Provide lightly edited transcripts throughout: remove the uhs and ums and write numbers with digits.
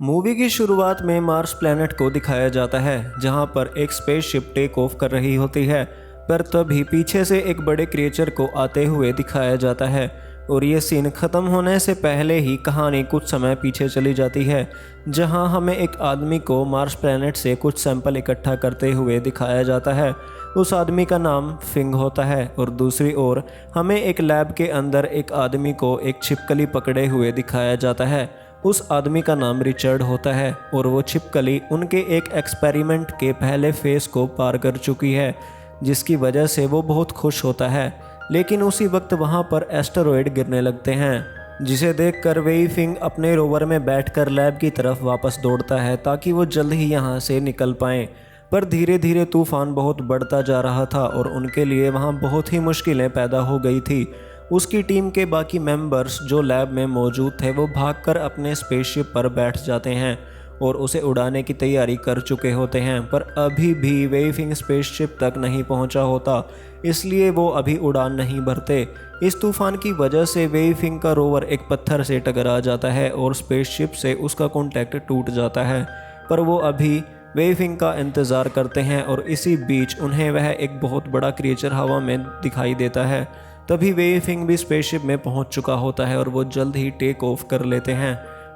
Movie की शुरुआत में मार्स प्लैनेट को दिखाया जाता है जहां पर एक स्पेसशिप टेक ऑफ कर रही होती है, पर तभी पीछे से एक बड़े क्रिएचर को आते हुए दिखाया जाता है और ये सीन ख़त्म होने से पहले ही कहानी कुछ समय पीछे चली जाती है, जहां हमें एक आदमी को मार्स प्लैनेट से कुछ सैंपल इकट्ठा करते हुए दिखाया जाता है। उस आदमी का नाम फिंग होता है और दूसरी ओर हमें एक लैब के अंदर एक आदमी को एक छिपकली पकड़े हुए दिखाया जाता है। उस आदमी का नाम रिचर्ड होता है और वो छिपकली उनके एक एक्सपेरिमेंट के पहले फेस को पार कर चुकी है, जिसकी वजह से वो बहुत खुश होता है। लेकिन उसी वक्त वहाँ पर एस्टेरॉयड गिरने लगते हैं, जिसे देखकर वेई फिंग अपने रोवर में बैठकर लैब की तरफ वापस दौड़ता है ताकि वो जल्द ही यहाँ से निकल पाएँ। पर धीरे धीरे तूफान बहुत बढ़ता जा रहा था और उनके लिए वहाँ बहुत ही मुश्किलें पैदा हो गई थी। उसकी टीम के बाकी मेंबर्स जो लैब में मौजूद थे वो भागकर अपने स्पेसशिप पर बैठ जाते हैं और उसे उड़ाने की तैयारी कर चुके होते हैं, पर अभी भी वेई फिंग स्पेसशिप तक नहीं पहुंचा होता, इसलिए वो अभी उड़ान नहीं भरते। इस तूफान की वजह से वेई फिंग का रोवर एक पत्थर से टकरा जाता है और स्पेसशिप से उसका कॉन्टैक्ट टूट जाता है, पर वो अभी वेई फिंग का इंतज़ार करते हैं और इसी बीच उन्हें वह एक बहुत बड़ा क्रिएचर हवा में दिखाई देता है। तभी वेई फिंग भी स्पेसशिप में पहुंच चुका होता है और वो जल्द ही टेक ऑफ कर लेते हैं,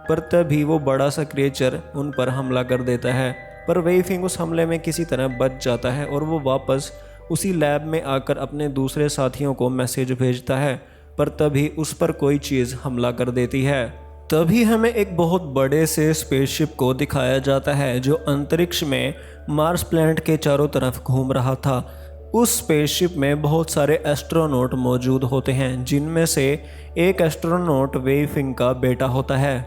पर तभी वो बड़ा सा क्रिएचर उन पर हमला कर देता है। पर वेई फिंग उस हमले में किसी तरह बच जाता है और वो वापस उसी लैब में आकर अपने दूसरे साथियों को मैसेज भेजता है, पर तभी उस पर कोई चीज़ हमला कर देती है। तभी हमें एक बहुत बड़े से स्पेसशिप को दिखाया जाता है जो अंतरिक्ष में मार्स प्लैनेट के चारों तरफ घूम रहा था। उस स्पेसशिप में बहुत सारे एस्ट्रोनॉट मौजूद होते हैं, जिनमें से एक एस्ट्रोनॉट वेई फिंग का बेटा होता है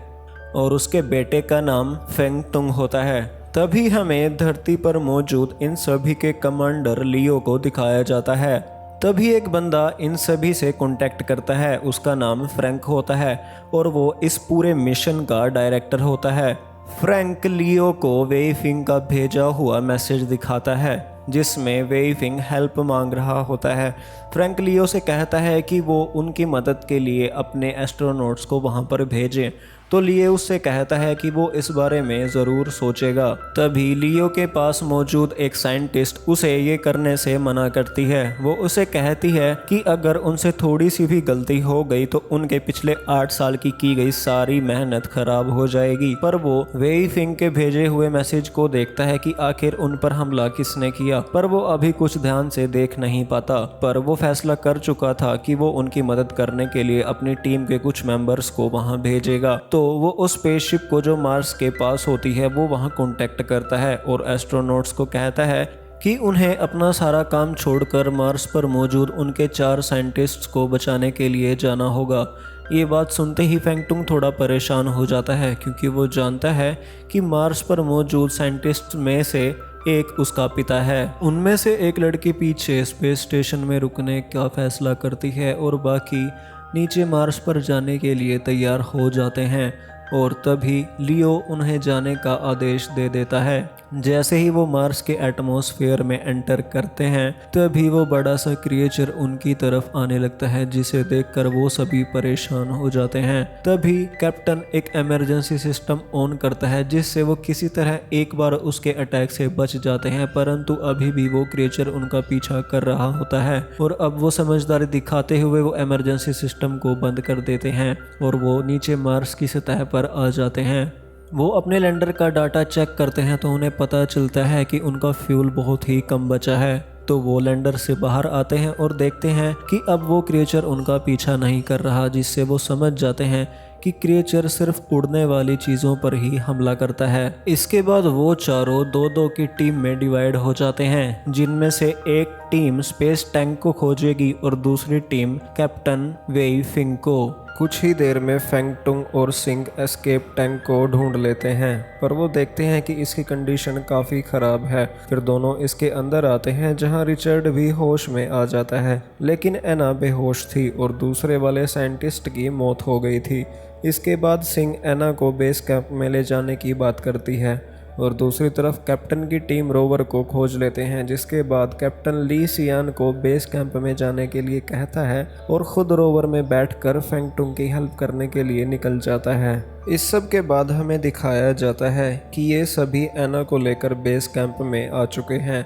और उसके बेटे का नाम फेंग टुंग होता है। तभी हमें धरती पर मौजूद इन सभी के कमांडर लियो को दिखाया जाता है। तभी एक बंदा इन सभी से कांटेक्ट करता है, उसका नाम फ्रैंक होता है और वो इस पूरे मिशन का डायरेक्टर होता है। फ्रैंक लियो को वेई फिंग का भेजा हुआ मैसेज दिखाता है जिसमें वेई फिंग हेल्प मांग रहा होता है। फ्रैंक लियो से कहता है कि वो उनकी मदद के लिए अपने एस्ट्रोनॉट्स को वहां पर भेजें, तो लियो उससे कहता है कि वो इस बारे में ज़रूर सोचेगा। तभी लियो के पास मौजूद एक साइंटिस्ट उसे ये करने से मना करती है। वो उसे कहती है कि अगर उनसे थोड़ी सी भी गलती हो गई तो उनके पिछले 8 साल की गई सारी मेहनत खराब हो जाएगी। पर वो वेई फिंग के भेजे हुए मैसेज को देखता है कि आखिर उन पर हमला किसने किया, पर वो अभी कुछ ध्यान से देख नहीं पाता। पर वो फैसला कर चुका था कि वो उनकी मदद करने के लिए अपनी टीम के कुछ मेंबर्स को वहां भेजेगा। तो वो उस स्पेसशिप को जो मार्स के पास होती है वो वहां कांटेक्ट करता है और एस्ट्रोनॉट्स को कहता है कि उन्हें अपना सारा काम छोड़कर मार्स पर मौजूद उनके 4 साइंटिस्ट्स को बचाने के लिए जाना होगा। ये बात सुनते ही फेंग टुंग थोड़ा परेशान हो जाता है, क्योंकि वो जानता है कि मार्स पर मौजूद साइंटिस्ट में से एक उसका पिता है। उनमें से एक लड़की पीछे स्पेस स्टेशन में रुकने का फैसला करती है और बाकी नीचे मार्स पर जाने के लिए तैयार हो जाते हैं और तभी लियो उन्हें जाने का आदेश दे देता है। जैसे ही वो मार्स के एटमॉस्फेयर में एंटर करते हैं तभी वो बड़ा सा क्रिएचर उनकी तरफ आने लगता है, जिसे देखकर वो सभी परेशान हो जाते हैं। तभी कैप्टन एक इमरजेंसी सिस्टम ऑन करता है जिससे वो किसी तरह एक बार उसके अटैक से बच जाते हैं, परंतु अभी भी वो क्रिएचर उनका पीछा कर रहा होता है और अब वो समझदारी दिखाते हुए वो इमरजेंसी सिस्टम को बंद कर देते हैं और वो नीचे मार्स की सतह पर आ जाते हैं। वो अपने लैंडर का डाटा चेक करते हैं तो उन्हें पता चलता है कि उनका फ्यूल बहुत ही कम बचा है। तो वो लैंडर से बाहर आते हैं और देखते हैं कि अब वो क्रिएचर उनका पीछा नहीं कर रहा, जिससे वो समझ जाते हैं कि क्रिएचर सिर्फ उड़ने वाली चीज़ों पर ही हमला करता है। इसके बाद वो चारों 2-2 की टीम में डिवाइड हो जाते हैं, जिनमें से एक टीम स्पेस टैंक को खोजेगी और दूसरी टीम कैप्टन वेई फिंग को। कुछ ही देर में फेंग टुंग और सिंग एस्केप टैंक को ढूंढ लेते हैं, पर वो देखते हैं कि इसकी कंडीशन काफ़ी ख़राब है। फिर दोनों इसके अंदर आते हैं जहां रिचर्ड भी होश में आ जाता है, लेकिन एना बेहोश थी और दूसरे वाले साइंटिस्ट की मौत हो गई थी। इसके बाद सिंग एना को बेस कैंप में ले जाने की बात करती है, और दूसरी तरफ कैप्टन की टीम रोवर को खोज लेते हैं, जिसके बाद कैप्टन ली सियान को बेस कैंप में जाने के लिए कहता है और खुद रोवर में बैठकर फेंग टुंग की हेल्प करने के लिए निकल जाता है। इस सब के बाद हमें दिखाया जाता है कि ये सभी एना को लेकर बेस कैंप में आ चुके हैं,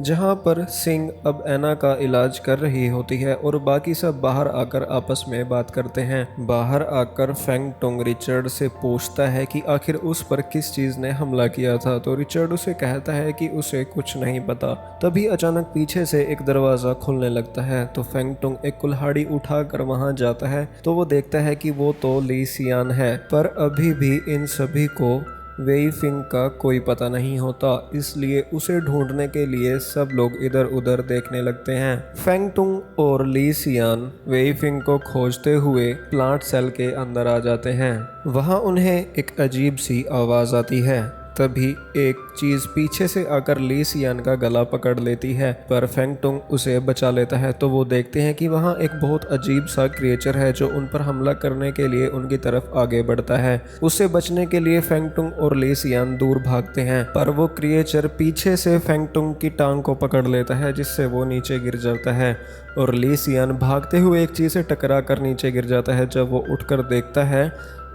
जहां पर सिंह अब एना का इलाज कर रही होती है और बाकी सब बाहर आकर आपस में बात करते हैं। बाहर आकर फेंग टुंग रिचर्ड से पूछता है कि आखिर उस पर किस चीज़ ने हमला किया था, तो रिचर्ड उसे कहता है कि उसे कुछ नहीं पता। तभी अचानक पीछे से एक दरवाज़ा खुलने लगता है, तो फेंग टुंग एक कुल्हाड़ी उठाकर वहां जाता है तो वो देखता है कि वो तो ली सियान है, पर अभी भी इन सभी को वेई फिंग का कोई पता नहीं होता, इसलिए उसे ढूंढने के लिए सब लोग इधर उधर देखने लगते हैं। फेंग टुंग और ली सियान वेई फिंग को खोजते हुए प्लांट सेल के अंदर आ जाते हैं। वहां उन्हें एक अजीब सी आवाज़ आती है। तभी एक चीज़ पीछे से आकर ली सियान का गला पकड़ लेती है, पर फेंग टुंग उसे बचा लेता है। तो वो देखते हैं कि वहाँ एक बहुत अजीब सा क्रिएचर है जो उन पर हमला करने के लिए उनकी तरफ आगे बढ़ता है। उससे बचने के लिए फेंग टुंग और ली सियान दूर भागते हैं, पर वो क्रिएचर पीछे से फेंग टुंग की टांग को पकड़ लेता है, जिससे वो नीचे गिर जाता है और ली सियान भागते हुए एक चीज़ से टकरा कर नीचे गिर जाता है। जब वो उठकर देखता है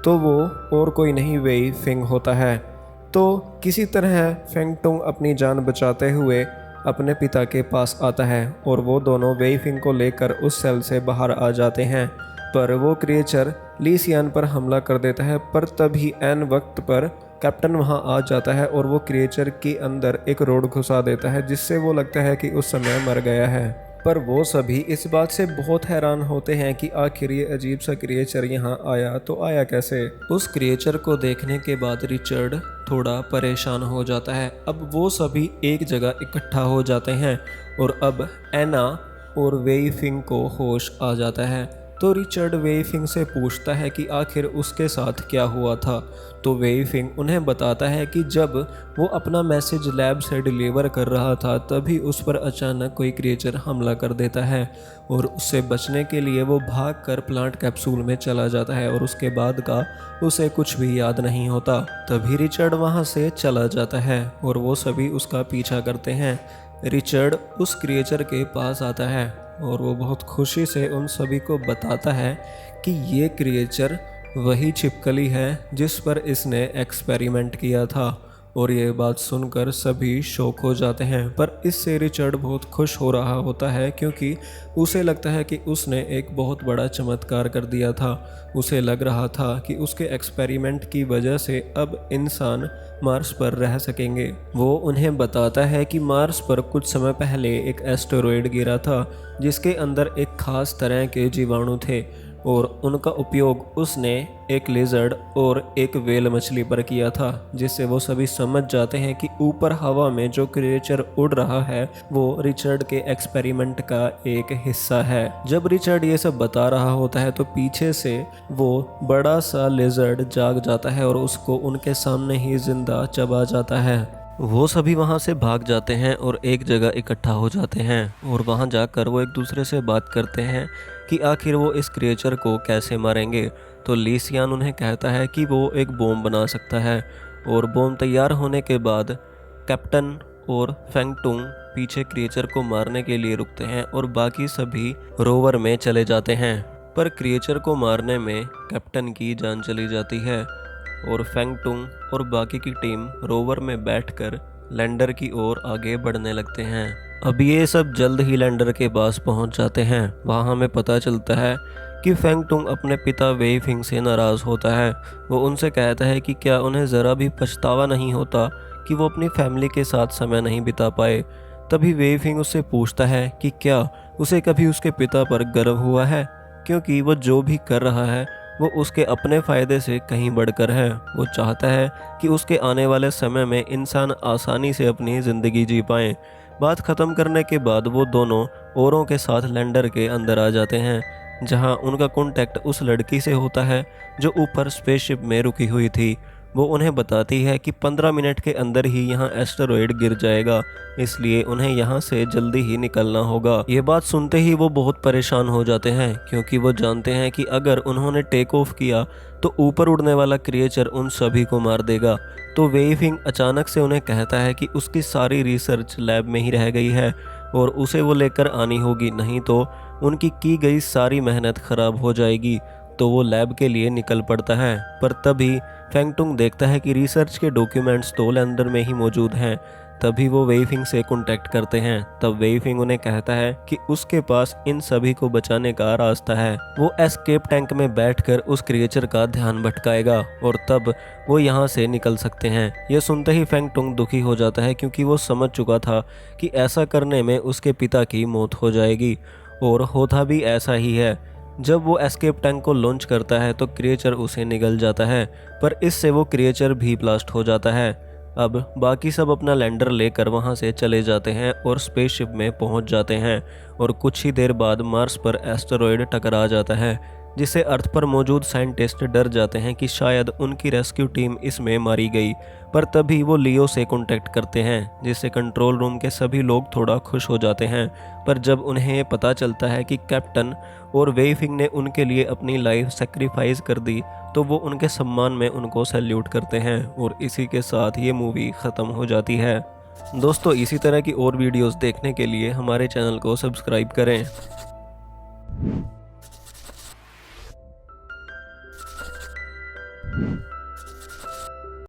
तो वो और कोई नहीं वेई फिंग होता है। तो किसी तरह फेंग टुंग अपनी जान बचाते हुए अपने पिता के पास आता है और वो दोनों वेई फिंग को लेकर उस सेल से बाहर आ जाते हैं, पर वो क्रिएचर ली सियान पर हमला कर देता है। पर तभी ऐन वक्त पर कैप्टन वहां आ जाता है और वो क्रिएचर के अंदर एक रोड घुसा देता है, जिससे वो लगता है कि उस समय मर गया है। पर वो सभी इस बात से बहुत हैरान होते हैं कि आखिर ये अजीब सा क्रिएचर यहाँ आया तो आया कैसे। उस क्रिएचर को देखने के बाद रिचर्ड थोड़ा परेशान हो जाता है। अब वो सभी एक जगह इकट्ठा हो जाते हैं और अब एना और वेई फिंग को होश आ जाता है। तो रिचर्ड वेई फिंग से पूछता है कि आखिर उसके साथ क्या हुआ था। तो वेई फिंग उन्हें बताता है कि जब वो अपना मैसेज लैब से डिलीवर कर रहा था तभी उस पर अचानक कोई क्रिएचर हमला कर देता है और उससे बचने के लिए वो भागकर प्लांट कैप्सूल में चला जाता है और उसके बाद का उसे कुछ भी याद नहीं होता। तभी रिचर्ड वहाँ से चला जाता है और वो सभी उसका पीछा करते हैं। रिचर्ड उस क्रिएचर के पास आता है और वो बहुत खुशी से उन सभी को बताता है कि ये क्रिएचर वही छिपकली है जिस पर इसने एक्सपेरिमेंट किया था। और ये बात सुनकर सभी शॉक हो जाते हैं, पर इससे रिचर्ड बहुत खुश हो रहा होता है क्योंकि उसे लगता है कि उसने एक बहुत बड़ा चमत्कार कर दिया था। उसे लग रहा था कि उसके एक्सपेरिमेंट की वजह से अब इंसान मार्स पर रह सकेंगे। वो उन्हें बताता है कि मार्स पर कुछ समय पहले एक एस्टेरॉयड गिरा था जिसके अंदर एक खास तरह के जीवाणु थे और उनका उपयोग उसने एक लिजर्ड और एक वेल मछली पर किया था, जिससे वो सभी समझ जाते हैं कि ऊपर हवा में जो क्रिएचर उड़ रहा है वो रिचर्ड के एक्सपेरिमेंट का एक हिस्सा है। जब रिचर्ड ये सब बता रहा होता है तो पीछे से वो बड़ा सा लिजर्ड जाग जाता है और उसको उनके सामने ही जिंदा चबा जाता है। वो सभी वहाँ से भाग जाते हैं और एक जगह इकट्ठा हो जाते हैं और वहाँ जाकर वो एक दूसरे से बात करते हैं कि आखिर वो इस क्रिएचर को कैसे मारेंगे। तो ली सियान उन्हें कहता है कि वो एक बॉम्ब बना सकता है और बॉम्ब तैयार होने के बाद कैप्टन और फेंग टुंग पीछे क्रिएचर को मारने के लिए रुकते हैं और बाकी सभी रोवर में चले जाते हैं। पर क्रिएचर को मारने में कैप्टन की जान चली जाती है और फेंग टुंग और बाकी की टीम रोवर में बैठकर लैंडर की ओर आगे बढ़ने लगते हैं। अब ये सब जल्द ही लैंडर के पास पहुंच जाते हैं। वहाँ हमें पता चलता है कि फेंग टुंग अपने पिता वेई फिंग से नाराज़ होता है। वो उनसे कहता है कि क्या उन्हें ज़रा भी पछतावा नहीं होता कि वो अपनी फैमिली के साथ समय नहीं बिता पाए। तभी वेई फिंग उससे पूछता है कि क्या उसे कभी उसके पिता पर गर्व हुआ है, क्योंकि वो जो भी कर रहा है वो उसके अपने फ़ायदे से कहीं बढ़कर है। वो चाहता है कि उसके आने वाले समय में इंसान आसानी से अपनी ज़िंदगी जी पाएँ। बात ख़त्म करने के बाद वो दोनों औरों के साथ लैंडर के अंदर आ जाते हैं, जहां उनका कॉन्टैक्ट उस लड़की से होता है जो ऊपर स्पेसशिप में रुकी हुई थी। वो उन्हें बताती है कि 15 मिनट के अंदर ही यहाँ एस्टेरॉयड गिर जाएगा, इसलिए उन्हें यहाँ से जल्दी ही निकलना होगा। ये बात सुनते ही वो बहुत परेशान हो जाते हैं, क्योंकि वो जानते हैं कि अगर उन्होंने टेक ऑफ किया तो ऊपर उड़ने वाला क्रिएचर उन सभी को मार देगा। तो वेई फिंग अचानक से उन्हें कहता है कि उसकी सारी रिसर्च लैब में ही रह गई है और उसे वो लेकर आनी होगी, नहीं तो उनकी की गई सारी मेहनत खराब हो जाएगी। तो वो लैब के लिए निकल पड़ता है, पर तभी फेंगटुंग देखता है कि रिसर्च के डॉक्यूमेंट्स तो लैंडर में ही मौजूद हैं। तभी वो वेईफिंग से कांटेक्ट करते हैं। तब वेईफिंग उन्हें कहता है कि उसके पास इन सभी को बचाने का रास्ता है। वो एस्केप टैंक में बैठकर उस क्रिएचर का ध्यान भटकाएगा और तब वो यहाँ से निकल सकते हैं। यह सुनते ही फेंगटुंग दुखी हो जाता है, क्योंकि वो समझ चुका था कि ऐसा करने में उसके पिता की मौत हो जाएगी, और होता भी ऐसा ही है। जब वो एस्केप टैंक को लॉन्च करता है तो क्रिएचर उसे निगल जाता है, पर इससे वो क्रिएचर भी ब्लास्ट हो जाता है। अब बाकी सब अपना लैंडर लेकर वहां से चले जाते हैं और स्पेसशिप में पहुंच जाते हैं, और कुछ ही देर बाद मार्स पर एस्टेरॉयड टकरा जाता है, जिससे अर्थ पर मौजूद साइंटिस्ट डर जाते हैं कि शायद उनकी रेस्क्यू टीम इसमें मारी गई। पर तभी वो लियो से कांटेक्ट करते हैं, जिससे कंट्रोल रूम के सभी लोग थोड़ा खुश हो जाते हैं। पर जब उन्हें पता चलता है कि कैप्टन और वेईफिंग ने उनके लिए अपनी लाइफ सेक्रीफाइस कर दी, तो वो उनके सम्मान में उनको सैल्यूट करते हैं, और इसी के साथ ये मूवी ख़त्म हो जाती है। दोस्तों, इसी तरह की और वीडियोस देखने के लिए हमारे चैनल को सब्सक्राइब करें।